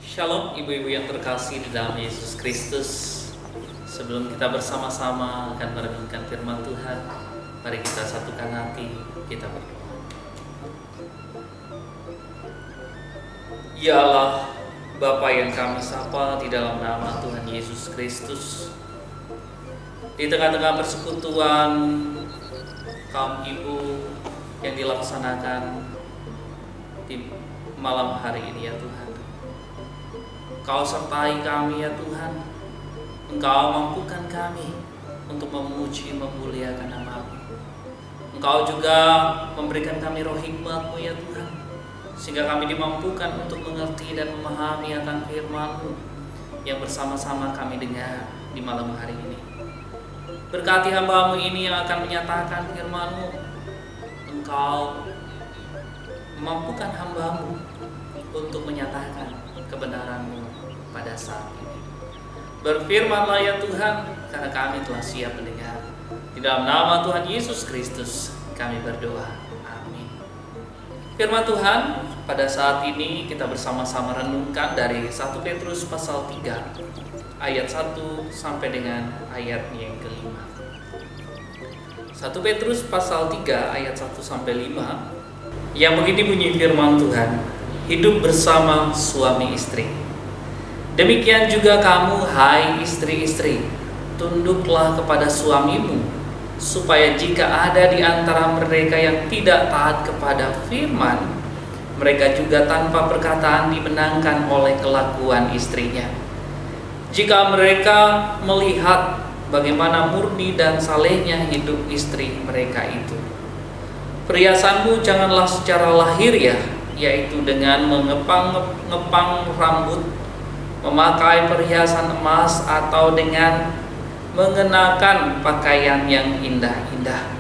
Shalom ibu-ibu yang terkasih di dalam Yesus Kristus. Sebelum kita bersama-sama akan merenungkan firman Tuhan, mari kita satukan hati, kita berdoa. Ya Allah, Bapa yang kami sapa di dalam nama Tuhan Yesus Kristus, di tengah-tengah persekutuan kaum ibu yang dilaksanakan di malam hari ini ya Tuhan, Engkau sertai kami ya Tuhan. Engkau mampukan kami untuk memuji, memuliakan nama-Mu. Engkau juga memberikan kami roh hikmat-Mu ya Tuhan, sehingga kami dimampukan untuk mengerti dan memahami akan firman-Mu yang bersama-sama kami dengar di malam hari ini. Berkati hamba-Mu ini yang akan menyatakan firman-Mu. Engkau memampukan hamba-Mu untuk menyatakan kebenaran-Mu pada saat ini. Berfirmanlah ya Tuhan, karena kami telah siap mendengar. Di dalam nama Tuhan Yesus Kristus kami berdoa, amin. Firman Tuhan pada saat ini kita bersama-sama renungkan dari 1 Petrus pasal 3 ayat 1 sampai dengan ayat yang kelima. 1 Petrus pasal 3 ayat 1 sampai 5 yang begini bunyi firman Tuhan: hidup bersama suami istri. Demikian juga kamu, hai istri-istri, tunduklah kepada suamimu, supaya jika ada di antara mereka yang tidak taat kepada firman, mereka juga tanpa perkataan dimenangkan oleh kelakuan istrinya. Jika mereka melihat bagaimana murni dan salehnya hidup istri mereka itu. Perhiasanmu janganlah secara lahiriah, yaitu dengan mengepang-ngepang rambut, memakai perhiasan emas, atau dengan mengenakan pakaian yang indah-indah.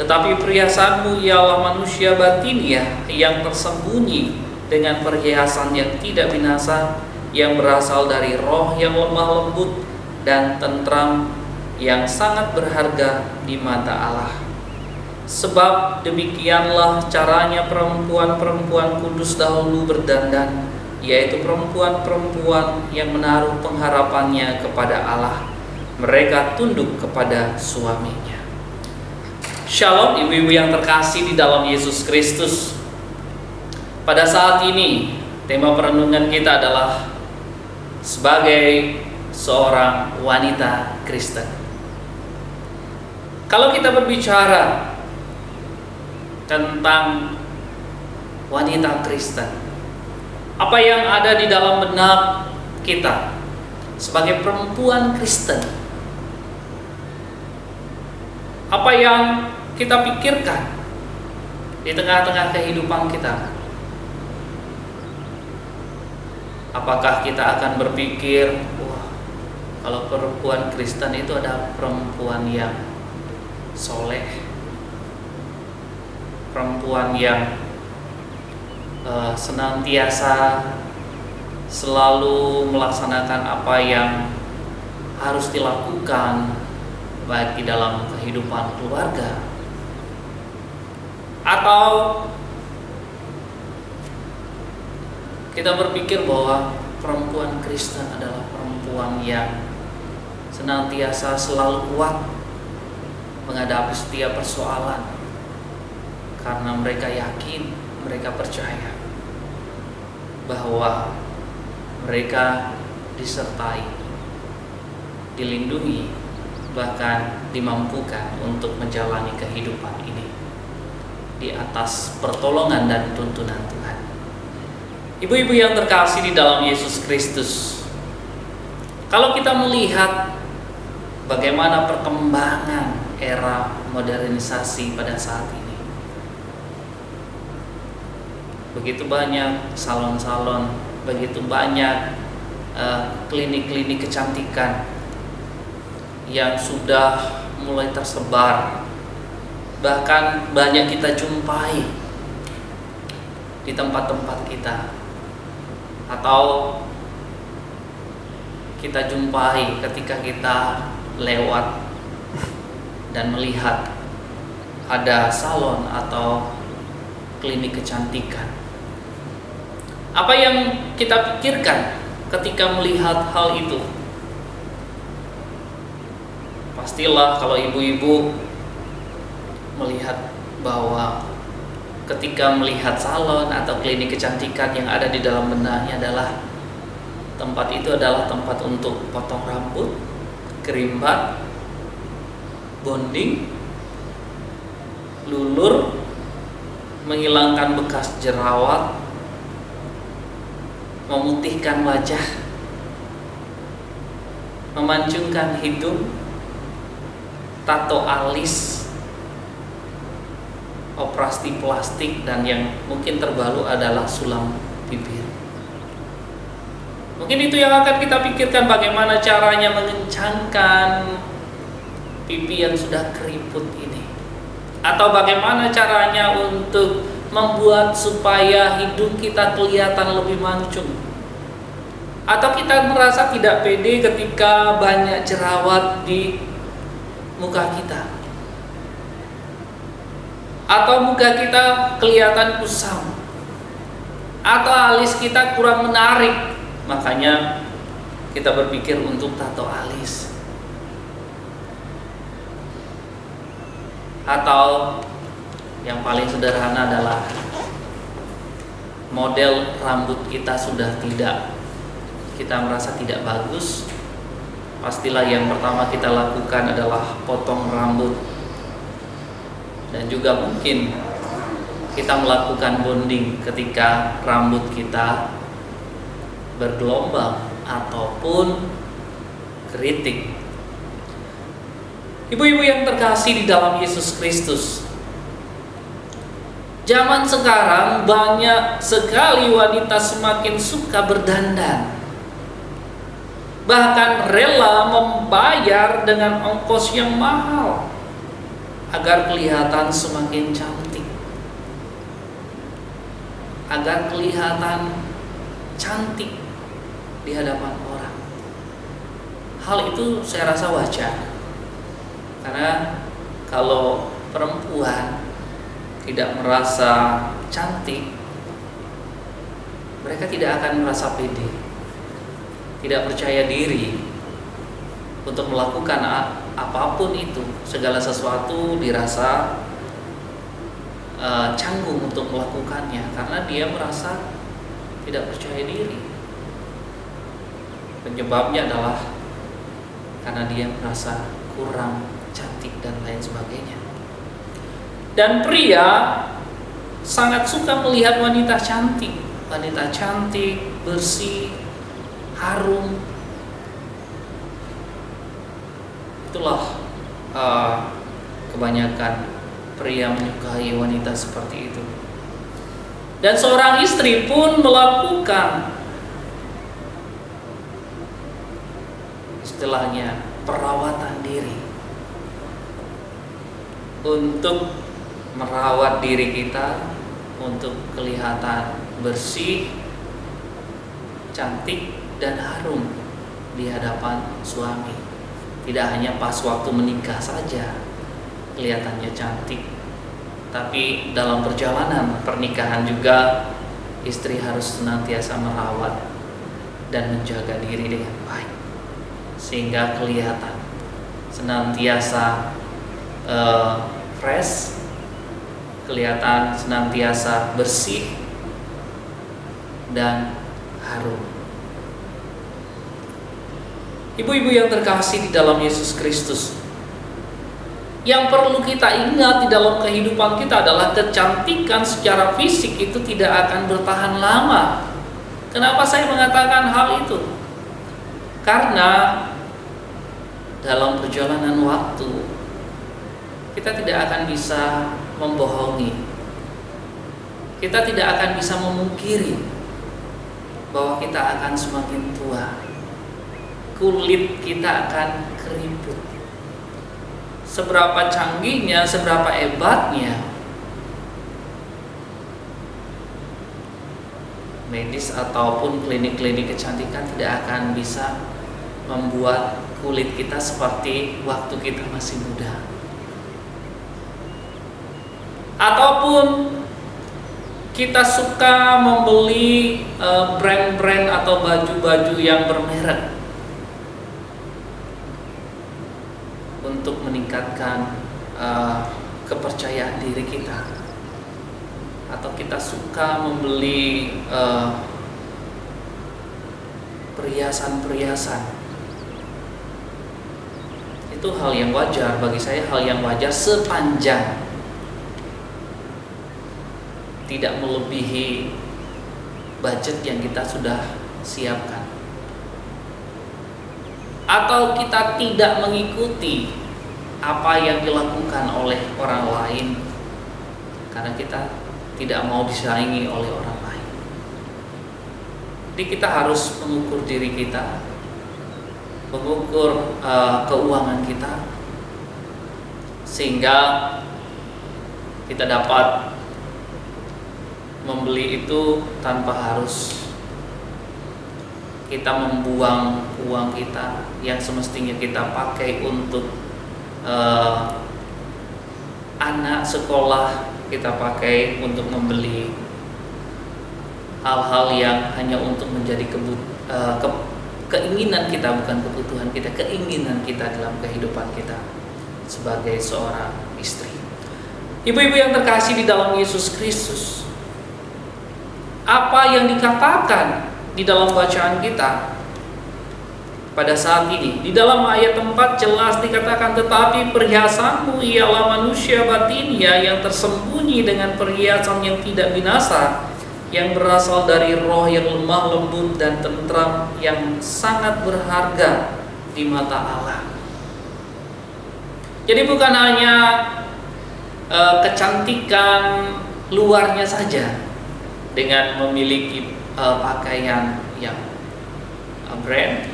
Tetapi perhiasanmu ialah manusia batiniah yang tersembunyi dengan perhiasan yang tidak binasa, yang berasal dari roh yang lemah lembut dan tentram, yang sangat berharga di mata Allah. Sebab demikianlah caranya perempuan-perempuan kudus dahulu berdandan, yaitu perempuan-perempuan yang menaruh pengharapannya kepada Allah. Mereka tunduk kepada suaminya. Shalom ibu-ibu yang terkasih di dalam Yesus Kristus. Pada saat ini tema perenungan kita adalah sebagai seorang wanita Kristen. Kalau kita berbicara tentang wanita Kristen, apa yang ada di dalam benak kita sebagai perempuan Kristen? Apa yang kita pikirkan di tengah-tengah kehidupan kita? Apakah kita akan berpikir, wah, kalau perempuan Kristen itu ada perempuan yang soleh, perempuan yang senantiasa selalu melaksanakan apa yang harus dilakukan baik di dalam kehidupan keluarga, atau kita berpikir bahwa perempuan Kristen adalah perempuan yang senantiasa selalu kuat menghadapi setiap persoalan karena mereka yakin, mereka percaya bahwa mereka disertai, dilindungi, bahkan dimampukan untuk menjalani kehidupan ini di atas pertolongan dan tuntunan Tuhan. Ibu-ibu yang terkasih di dalam Yesus Kristus, kalau kita melihat bagaimana perkembangan era modernisasi pada saat ini, begitu banyak salon-salon, begitu banyak klinik-klinik kecantikan yang sudah mulai tersebar, bahkan banyak kita jumpai di tempat-tempat kita, atau kita jumpai ketika kita lewat dan melihat ada salon atau klinik kecantikan. Apa yang kita pikirkan ketika melihat hal itu? Pastilah kalau ibu-ibu melihat bahwa ketika melihat salon atau klinik kecantikan yang ada di dalam benaknya adalah tempat itu adalah tempat untuk potong rambut, kerimbat, bonding, lulur, menghilangkan bekas jerawat, memutihkan wajah, memancungkan hidung, tato alis, operasi plastik, dan yang mungkin terbaru adalah sulam bibir. Mungkin itu yang akan kita pikirkan, bagaimana caranya mengencangkan pipi yang sudah keriput ini, atau bagaimana caranya untuk membuat supaya hidung kita kelihatan lebih mancung, atau kita merasa tidak pede ketika banyak jerawat di muka kita, atau muka kita kelihatan kusam, atau alis kita kurang menarik. Makanya kita berpikir untuk tato alis. Atau yang paling sederhana adalah model rambut kita sudah tidak, kita merasa tidak bagus. Pastilah yang pertama kita lakukan adalah potong rambut. Dan juga mungkin kita melakukan bonding ketika rambut kita bergelombang ataupun keriting. Ibu-ibu yang terkasih di dalam Yesus Kristus, zaman sekarang banyak sekali wanita semakin suka berdandan, bahkan rela membayar dengan ongkos yang mahal agar kelihatan semakin cantik, agar kelihatan cantik di hadapan orang. Hal itu saya rasa wajar, karena kalau perempuan tidak merasa cantik, mereka tidak akan merasa pede, tidak percaya diri untuk melakukan apapun itu. Segala sesuatu dirasa canggung untuk melakukannya, karena dia merasa tidak percaya diri. Penyebabnya adalah karena dia merasa kurang cantik dan lain sebagainya. Dan pria sangat suka melihat wanita cantik, bersih, harum. Itulah kebanyakan pria menyukai wanita seperti itu. Dan seorang istri pun melakukan istilahnya perawatan diri, untuk merawat diri kita untuk kelihatan bersih, cantik, dan harum di hadapan suami. Tidak hanya pas waktu menikah saja kelihatannya cantik, tapi dalam perjalanan pernikahan juga istri harus senantiasa merawat dan menjaga diri dengan baik, sehingga kelihatan senantiasa fresh, kelihatan senantiasa bersih dan harum. Ibu-ibu yang terkasih di dalam Yesus Kristus, yang perlu kita ingat di dalam kehidupan kita adalah kecantikan secara fisik itu tidak akan bertahan lama. Kenapa saya mengatakan hal itu? Karena dalam perjalanan waktu kita tidak akan bisa membohongi, kita tidak akan bisa memungkiri bahwa kita akan semakin tua, kulit kita akan keriput. Seberapa canggihnya, seberapa hebatnya medis ataupun klinik-klinik kecantikan tidak akan bisa membuat kulit kita seperti waktu kita masih muda. Ataupun Kita suka membeli brand-brand atau baju-baju yang bermerek untuk meningkatkan kepercayaan diri kita, atau kita suka membeli perhiasan-perhiasan. Itu hal yang wajar, bagi saya hal yang wajar sepanjang tidak melebihi budget yang kita sudah siapkan, atau kita tidak mengikuti apa yang dilakukan oleh orang lain karena kita tidak mau disaingi oleh orang lain. Jadi kita harus mengukur diri kita, mengukur keuangan kita, sehingga kita dapat membeli itu tanpa harus kita membuang uang kita yang semestinya kita pakai untuk anak sekolah, kita pakai untuk membeli hal-hal yang hanya untuk menjadi keinginan kita, bukan kebutuhan kita, keinginan kita dalam kehidupan kita sebagai seorang istri. Ibu-ibu yang terkasih di dalam Yesus Kristus, apa yang dikatakan di dalam bacaan kita pada saat ini, di dalam ayat 4 jelas dikatakan, tetapi perhiasanmu ialah manusia batinia yang tersembunyi dengan perhiasan yang tidak binasa, yang berasal dari roh yang lemah lembut dan tentram, yang sangat berharga di mata Allah. Jadi bukan hanya kecantikan luarnya saja dengan memiliki pakaian yang brand,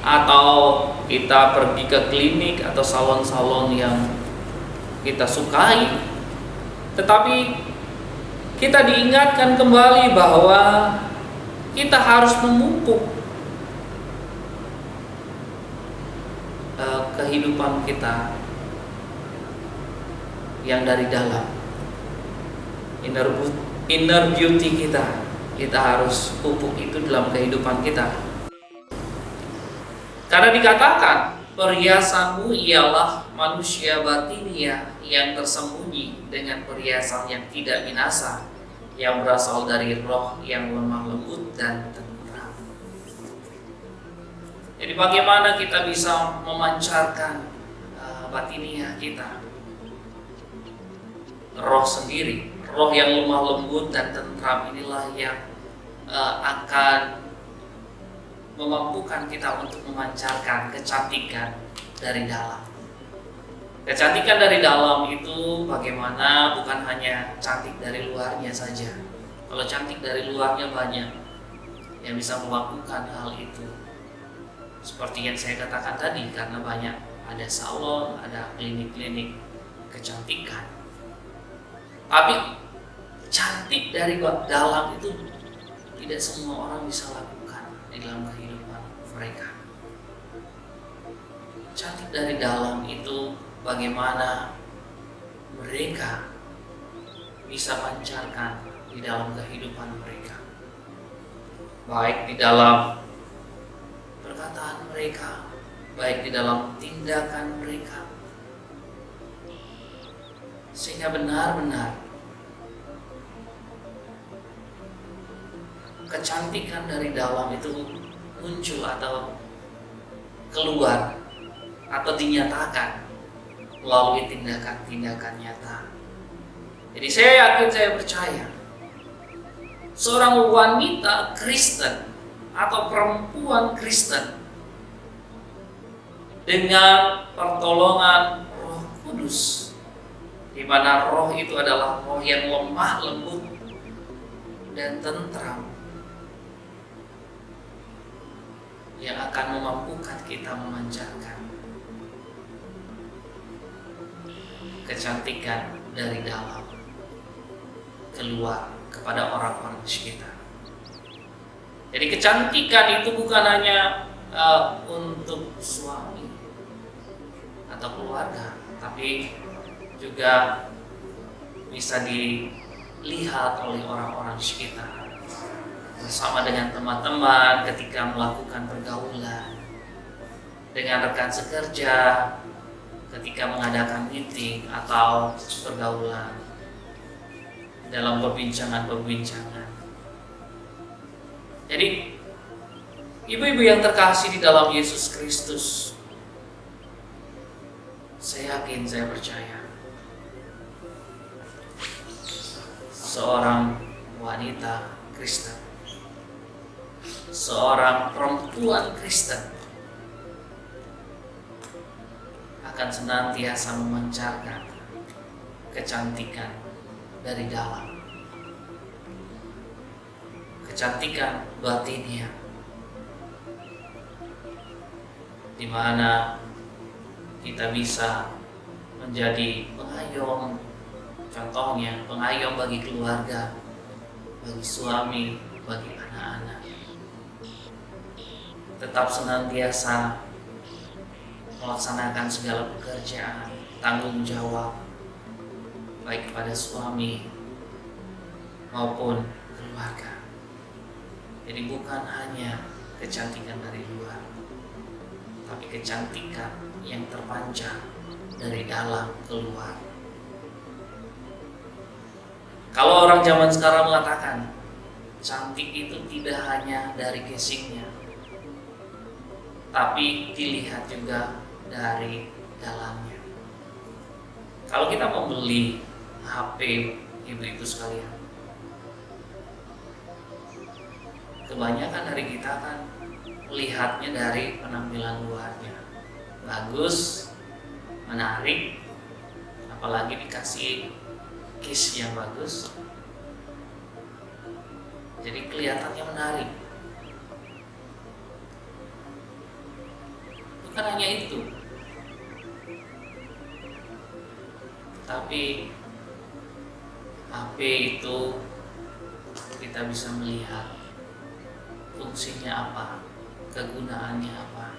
atau kita pergi ke klinik atau salon-salon yang kita sukai, tetapi kita diingatkan kembali bahwa kita harus memupuk kehidupan kita yang dari dalam, inner beauty kita harus pupuk itu dalam kehidupan kita. Karena dikatakan, perhiasanmu ialah manusia batinia yang tersembunyi dengan perhiasan yang tidak binasa, yang berasal dari roh yang lemah lembut dan tentram. Jadi bagaimana kita bisa memancarkan batinia kita? Roh sendiri, roh yang lemah lembut dan tentram inilah yang akan memampukan kita untuk memancarkan kecantikan dari dalam. Kecantikan dari dalam itu bagaimana? Bukan hanya cantik dari luarnya saja. Kalau cantik dari luarnya banyak yang bisa melakukan hal itu. Seperti yang saya katakan tadi, karena banyak ada salon, ada klinik-klinik kecantikan. Tapi cantik dari dalam itu tidak semua orang bisa lakukan di dalam kehidupan mereka. Cantik dari dalam itu bagaimana mereka bisa pancarkan di dalam kehidupan mereka, baik di dalam perkataan mereka, baik di dalam tindakan mereka, sehingga benar-benar kecantikan dari dalam itu muncul atau keluar atau dinyatakan melalui tindakan-tindakan nyata. Jadi saya yakin, saya percaya seorang wanita Kristen atau perempuan Kristen dengan pertolongan Roh Kudus, di mana roh itu adalah roh yang lemah lembut dan tentram, yang akan memampukan kita memancarkan kecantikan dari dalam keluar kepada orang-orang di sekitar. Jadi kecantikan itu bukan hanya untuk suami atau keluarga, tapi juga bisa dilihat oleh orang-orang di sekitar, bersama dengan teman-teman ketika melakukan pergaulan, dengan rekan sekerja ketika mengadakan meeting atau pergaulan, dalam perbincangan-perbincangan. Jadi, ibu-ibu yang terkasih di dalam Yesus Kristus, saya yakin, saya percaya, seorang wanita Kristen, seorang perempuan Kristen akan senantiasa memancarkan kecantikan dari dalam, kecantikan batinnya, di mana kita bisa menjadi pengayom, contohnya pengayom bagi keluarga, bagi suami, bagi anak-anak. Tetap senantiasa melaksanakan segala pekerjaan, tanggung jawab, baik kepada suami maupun keluarga. Jadi bukan hanya kecantikan dari luar, tapi kecantikan yang terpancar dari dalam keluar. Kalau orang zaman sekarang mengatakan cantik itu tidak hanya dari casingnya, tapi dilihat juga dari dalamnya. Kalau kita mau beli HP, ibu-ibu sekalian, kebanyakan dari kita kan melihatnya dari penampilan luarnya, bagus, menarik, apalagi dikasih case yang bagus, jadi kelihatannya menarik. Bukan hanya itu, tapi HP itu kita bisa melihat fungsinya apa, kegunaannya apa,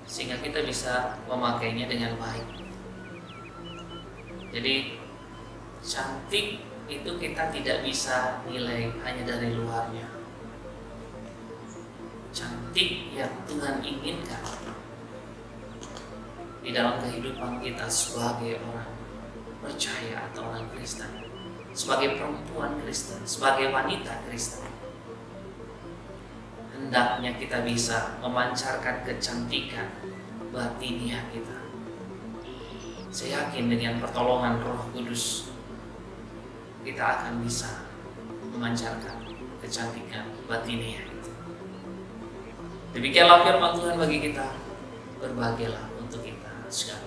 sehingga kita bisa memakainya dengan baik. Jadi cantik itu kita tidak bisa nilai hanya dari luarnya. Cantik yang Tuhan inginkan di dalam kehidupan kita sebagai orang percaya atau orang Kristen, sebagai perempuan Kristen, sebagai wanita Kristen, hendaknya kita bisa memancarkan kecantikan batiniah kita. Saya yakin dengan pertolongan Roh Kudus kita akan bisa memancarkan kecantikan batiniah itu. Demikianlah firman Tuhan bagi kita. Berbahagialah untuk kita sekarang.